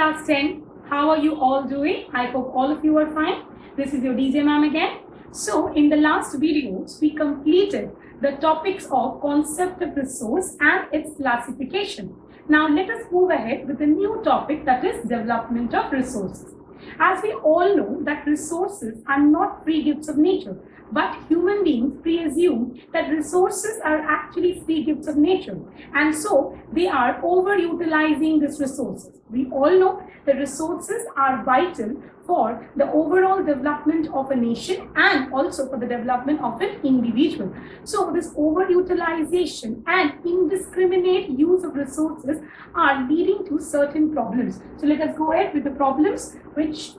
class 10. How are you all doing? I hope all of you are fine. This is your DJ ma'am again. So in the last videos, we completed the topics of concept of resource and its classification. Now let us move ahead with a new topic, that is development of resources. As we all know that resources are not free gifts of nature, but human beings presume that resources are actually free gifts of nature, and so they are overutilizing these resources. We all know that resources are vital for the overall development of a nation and also for the development of an individual. So this overutilization and indiscriminate use of resources are leading to certain problems. So let us go ahead with the problems which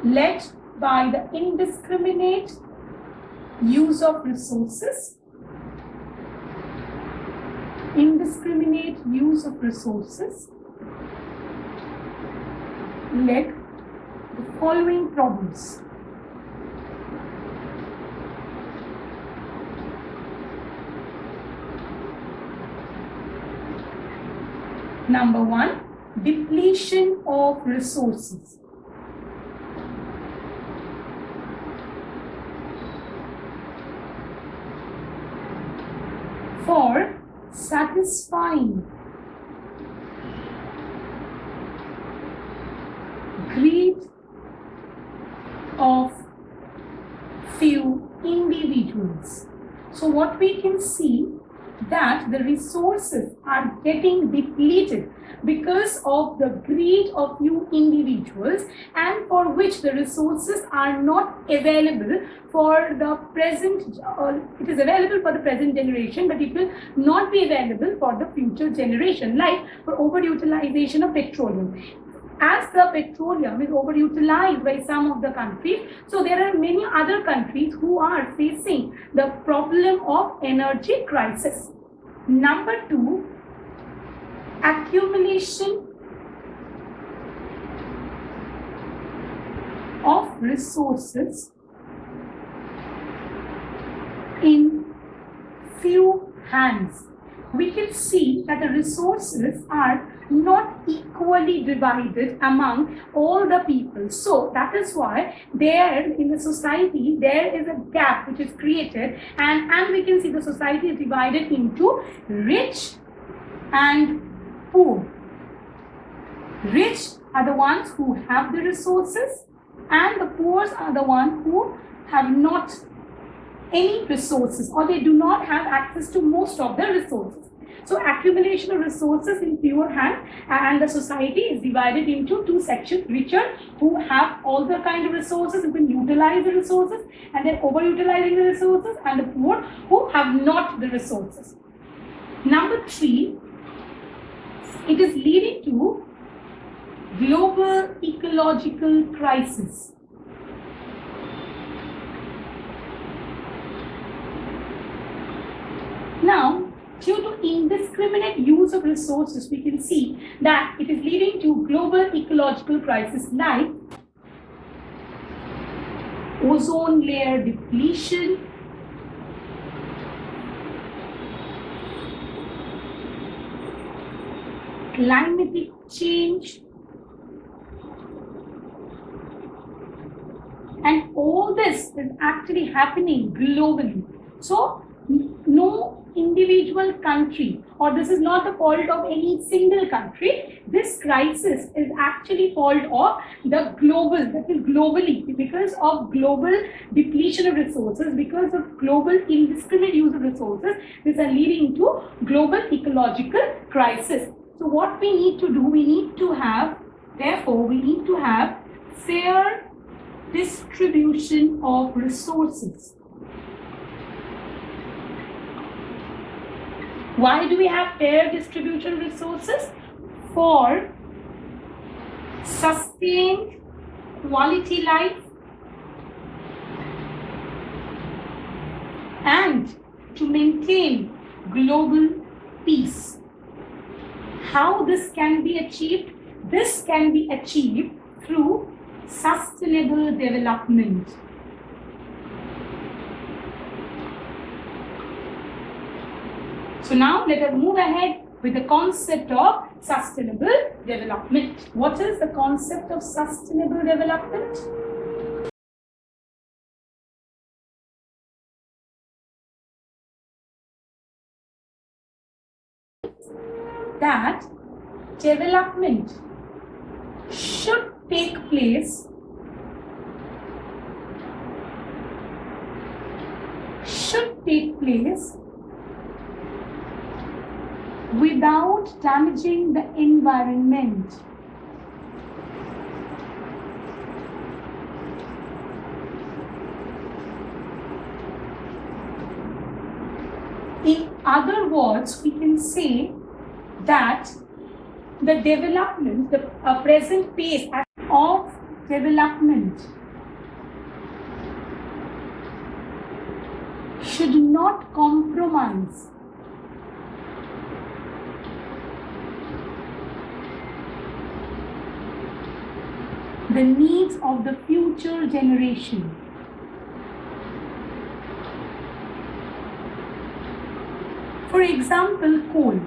led by the indiscriminate use of resources. Indiscriminate use of resources led the following problems. Number one, depletion of resources. For satisfying greed of few individuals. So what we can see that the resources are getting depleted because of the greed of few individuals, and for which the resources are not available for the present, it is available for the present generation, but it will not be available for the future generation, like for overutilization of petroleum. As the petroleum is overutilized by some of the countries, so there are many other countries who are facing the problem of energy crisis. Number two, accumulation of resources in few hands. We can see that the resources are not equally divided among all the people. So that is why there in the society there is a gap which is created, and we can see the society is divided into rich and poor. Rich are the ones who have the resources, and the poor are the ones who have not any resources, or they do not have access to most of the resources. So accumulation of resources in fewer hands, and the society is divided into two sections: richer, who have all the kind of resources, who can utilize the resources, and then overutilizing the resources, and the poor who have not the resources. Number three, it is leading to global ecological crisis. Now, due to indiscriminate use of resources, we can see that it is leading to global ecological crisis like ozone layer depletion, climatic change, and all this is actually happening globally. So no individual country, or this is not the fault of any single country, this crisis is actually fault of the global, that is globally, because of global depletion of resources, because of global indiscriminate use of resources, these are leading to global ecological crisis. So what we need to do, we need to have fair distribution of resources. Why do we have fair distribution of resources? For sustained quality life and to maintain global peace. How this can be achieved? This can be achieved through sustainable development. So now let us move ahead with the concept of sustainable development. What is the concept of sustainable development? That development should take place without damaging the environment. In other words, we can say that the development, the present pace of development should not compromise the needs of the future generation. For example, coal.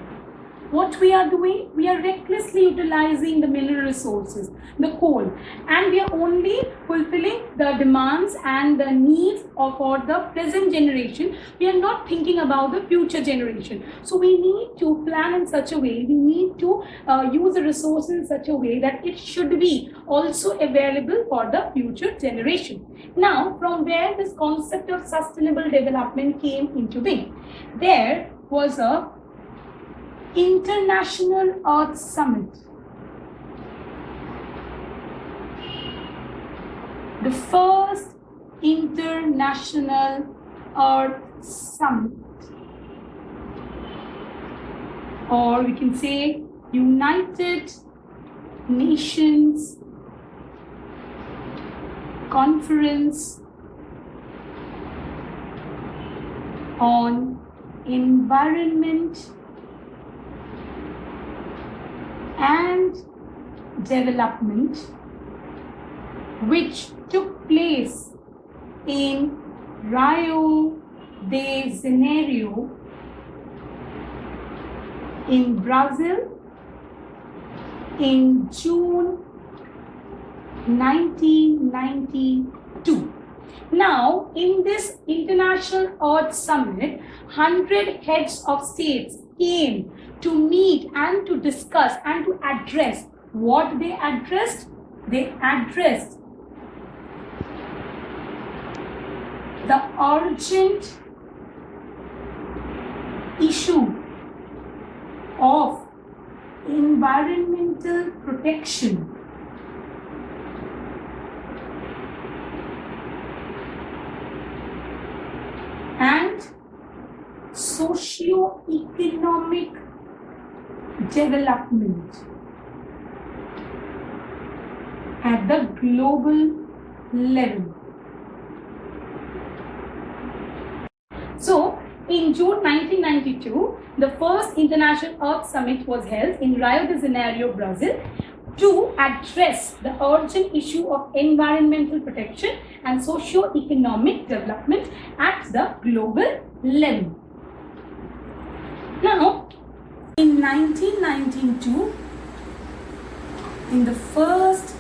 What we are doing? We are recklessly utilizing the mineral resources, the coal, and we are only fulfilling the demands and the needs for the present generation. We are not thinking about the future generation. So we need to plan in such a way, we need to use the resources in such a way that it should be also available for the future generation. Now, from where this concept of sustainable development came into being? There was a International Earth Summit. The first International Earth Summit, or we can say United Nations Conference on Environment and Development, which took place in Rio de Janeiro in Brazil in June 1992. Now, in this International Earth Summit, 100 heads of states came to meet and to discuss and to address. What they addressed? They addressed the urgent issue of environmental protection and socio-economic development at the global level. So, in June 1992, the first International Earth Summit was held in Rio de Janeiro, Brazil, to address the urgent issue of environmental protection and socio-economic development at the global level. Now, in 1992, in the first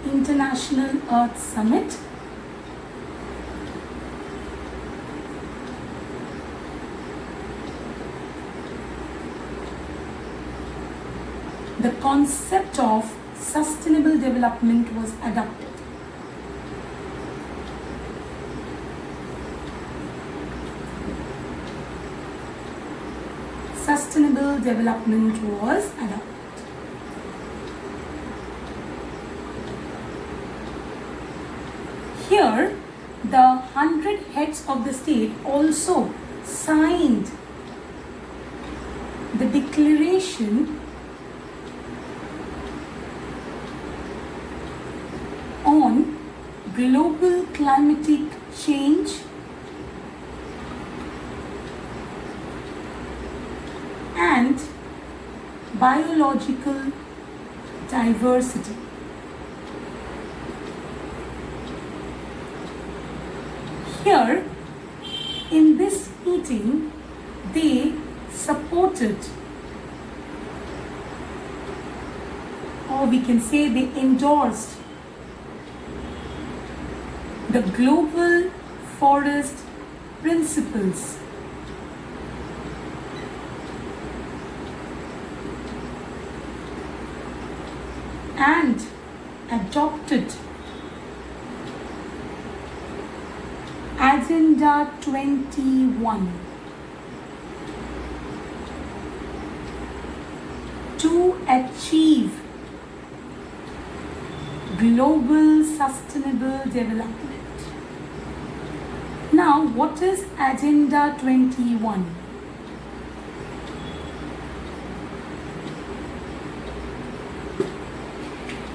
International Earth Summit, the concept of sustainable development was adopted. Sustainable development was adopted. Here, the 100 heads of the state also signed the declaration on global climatic change and biological diversity. Here, in this meeting, they supported or we can say they endorsed the Global Forest Principles. And adopted Agenda 21 to achieve global sustainable development. Now, what is Agenda 21?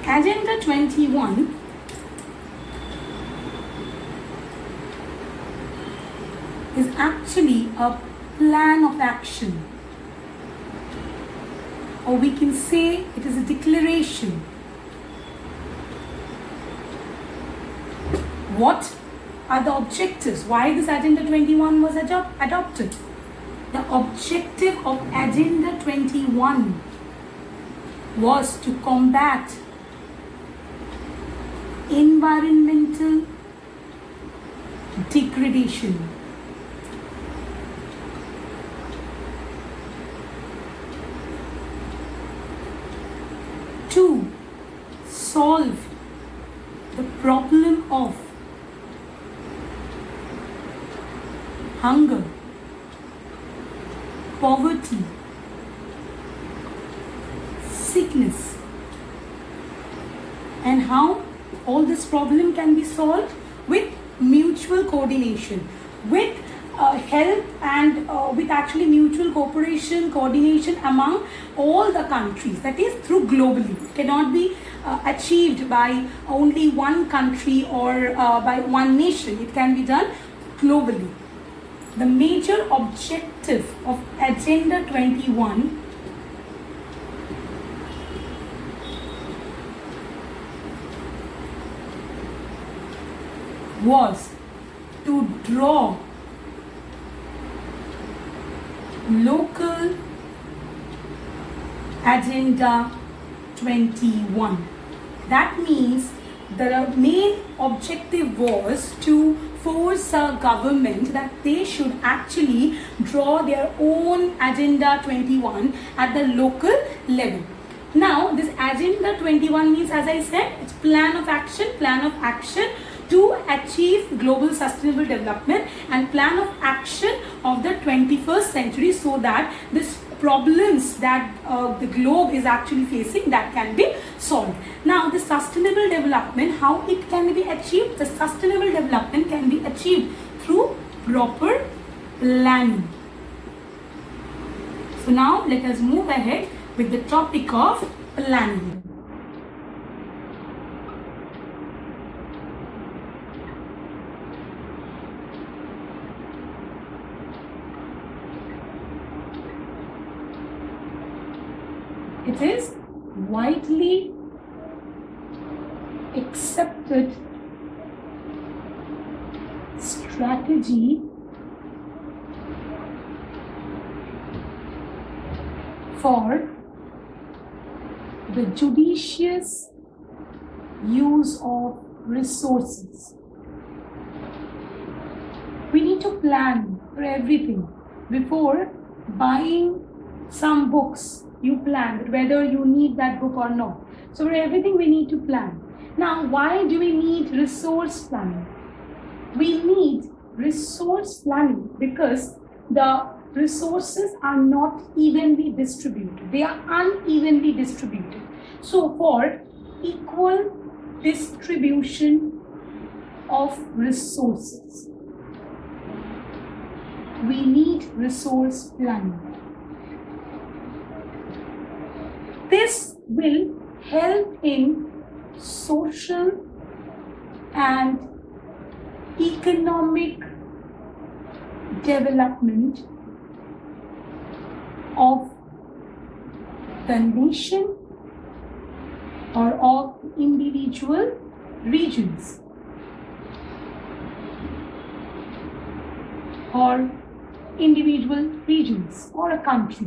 Agenda 21 is actually a plan of action, or we can say it is a declaration. What are the objectives? Why this Agenda 21 was adopted? The objective of Agenda 21 was to combat environmental degradation, to solve the problem of hunger, poverty, sickness, and how all this problem can be solved with mutual coordination, with help and with actually mutual cooperation, coordination among all the countries. That is through globally. It cannot be achieved by only one country or by one nation. It can be done globally. The major objective of Agenda 21 was to draw local Agenda 21. That means the main objective was to force a government that they should actually draw their own Agenda 21 at the local level. Now, this Agenda 21 means, as I said, it's plan of action to achieve global sustainable development and plan of action of the 21st century, so that this problems that the globe is actually facing, that can be solved. Now, the sustainable development, how it can be achieved? The sustainable development can be achieved through proper planning. So now let us move ahead with the topic of planning. It is widely accepted strategy for the judicious use of resources. We need to plan for everything. Before buying some books, you plan whether you need that book or not. So for everything we need to plan. Now, why do we need resource planning? We need resource planning because the resources are not evenly distributed. They are unevenly distributed. So for equal distribution of resources, we need resource planning. This will help in social and economic development of the nation or of individual regions or individual regions or a country.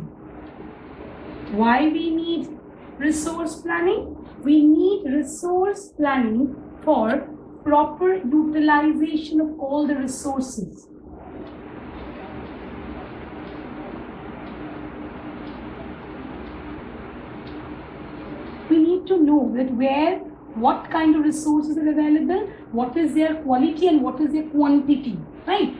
Why we need resource planning? We need resource planning for proper utilization of all the resources. We need to know that what kind of resources are available, what is their quality and what is their quantity, right?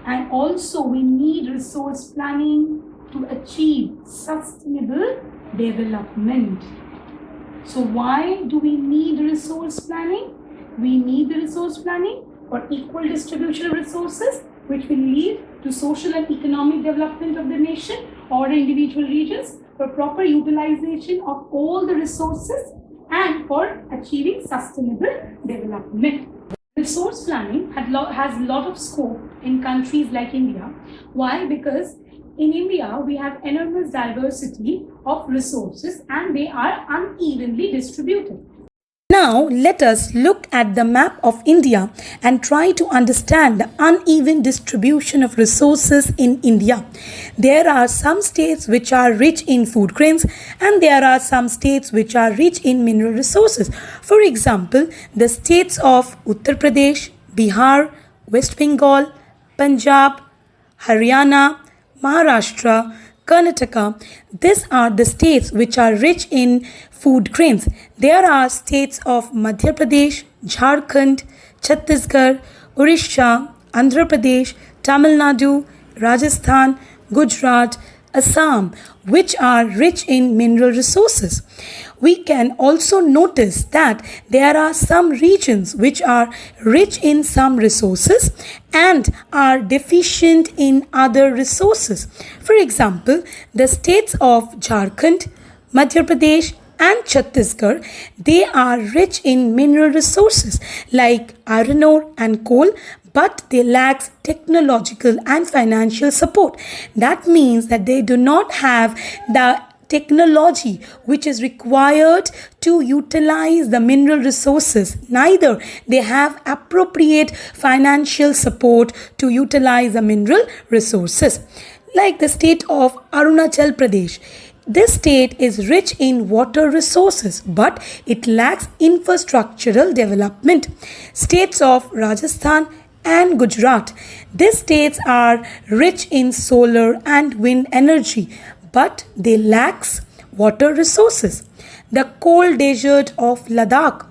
And also we need resource planning to achieve sustainable development. So why do we need resource planning? We need the resource planning for equal distribution of resources, which will lead to social and economic development of the nation or the individual regions, for proper utilization of all the resources, and for achieving sustainable development. Resource planning has a lot of scope in countries like India. Why? Because in India, we have enormous diversity of resources and they are unevenly distributed. Now, let us look at the map of India and try to understand the uneven distribution of resources in India. There are some states which are rich in food grains and there are some states which are rich in mineral resources. For example, the states of Uttar Pradesh, Bihar, West Bengal, Punjab, Haryana, Maharashtra, Karnataka. These are the states which are rich in food grains. There are states of Madhya Pradesh, Jharkhand, Chhattisgarh, Orissa, Andhra Pradesh, Tamil Nadu, Rajasthan, Gujarat, Assam, which are rich in mineral resources. We can also notice that there are some regions which are rich in some resources and are deficient in other resources. For example, the states of Jharkhand, Madhya Pradesh, and Chhattisgarh, they are rich in mineral resources like iron ore and coal, but they lack technological and financial support. That means that they do not have the technology which is required to utilize the mineral resources. Neither they have appropriate financial support to utilize the mineral resources. Like the state of Arunachal Pradesh. This state is rich in water resources, but it lacks infrastructural development. States of Rajasthan and Gujarat. These states are rich in solar and wind energy, but they lack water resources. The cold desert of Ladakh,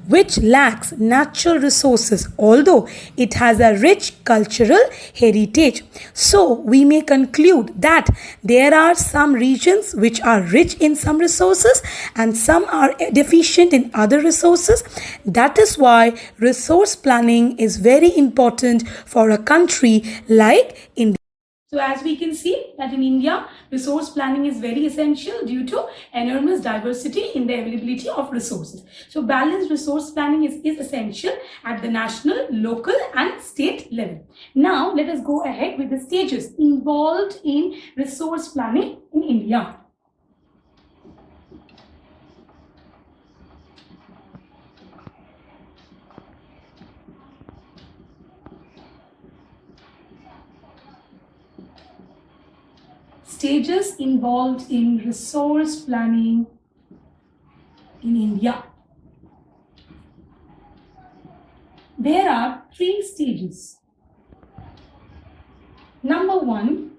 which lacks natural resources, although it has a rich cultural heritage. So, we may conclude that there are some regions which are rich in some resources and some are deficient in other resources. That is why resource planning is very important for a country like India. So as we can see that in India, resource planning is very essential due to enormous diversity in the availability of resources. So balanced resource planning is essential at the national, local and state level. Now let us go ahead with the stages involved in resource planning in India. Stages involved in resource planning in India. There are 3 stages. Number 1,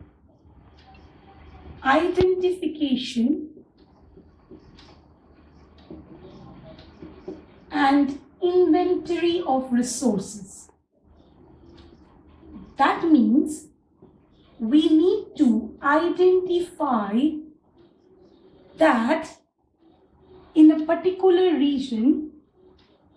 identification and inventory of resources. That means we need to identify that in a particular region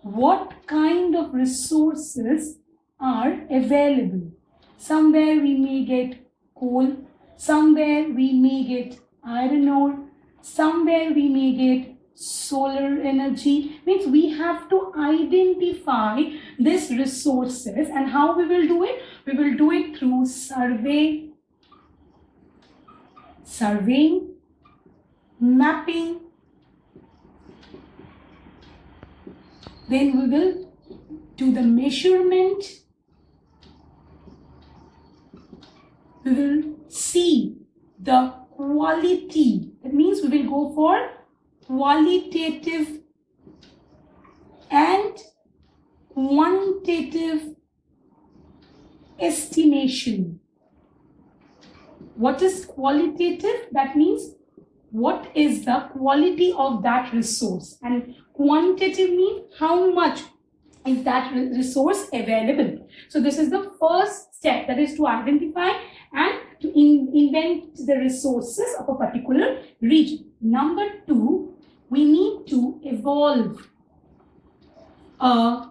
what kind of resources are available. Somewhere we may get coal, somewhere we may get iron ore, somewhere we may get solar energy. Means we have to identify these resources, and how we will do it? We will do it through surveying, mapping. Then we will do the measurement. We will see the quality. That means we will go for qualitative and quantitative estimation. What is qualitative? That means what is the quality of that resource, and quantitative means how much is that resource available. So this is the first step, that is to identify and to invent the resources of a particular region. Number two, we need to evolve a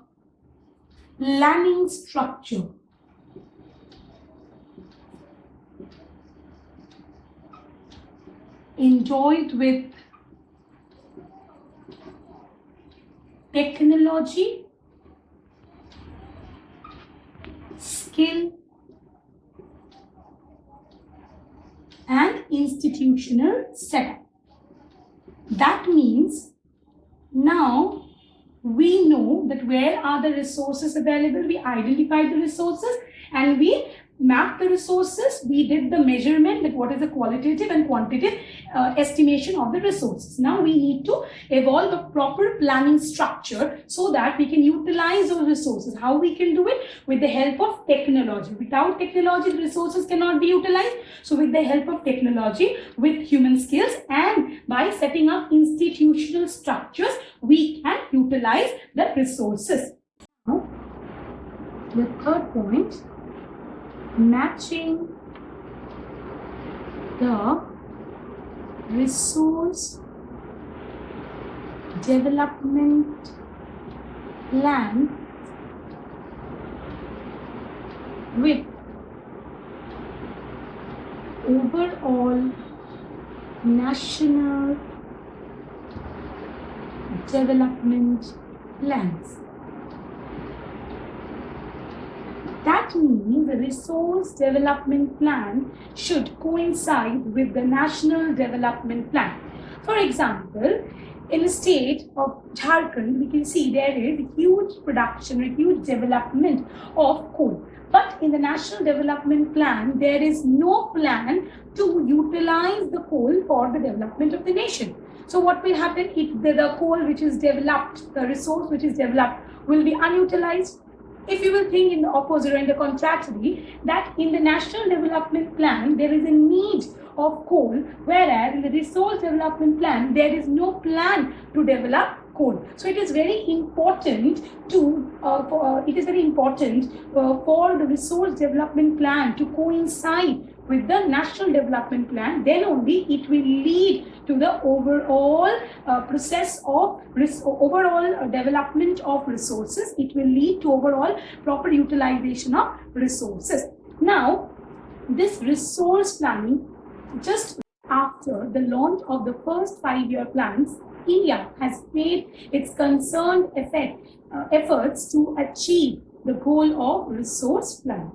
planning structure. Enjoyed with technology, skill, and institutional setup. That means now we know that where are the resources available, we identified the resources and we mapped the resources, we did the measurement, that what is the qualitative and quantitative estimation of the resources. Now we need to evolve a proper planning structure so that we can utilize those resources. How we can do it? With the help of technology. Without technology, the resources cannot be utilized. So with the help of technology, with human skills, and by setting up institutional structures, we can utilize the resources. Now, the third point, matching the resource development plan with overall national development plans. That means the resource development plan should coincide with the national development plan. For example, in the state of Jharkhand, we can see there is a huge production, a huge development of coal. But in the national development plan, there is no plan to utilize the coal for the development of the nation. So what will happen if the coal which is developed, the resource which is developed, will be unutilized? If you will think in the opposite or in the contrary, that in the national development plan, there is a need of coal, whereas in the resource development plan, there is no plan to develop coal. So it is very important for the resource development plan to coincide with the national development plan. Then only it will lead to the overall process of overall development of resources. It will lead to overall proper utilization of resources. Now, this resource planning, just after the launch of the first 5-year plans, India has made its concerned efforts to achieve the goal of resource planning.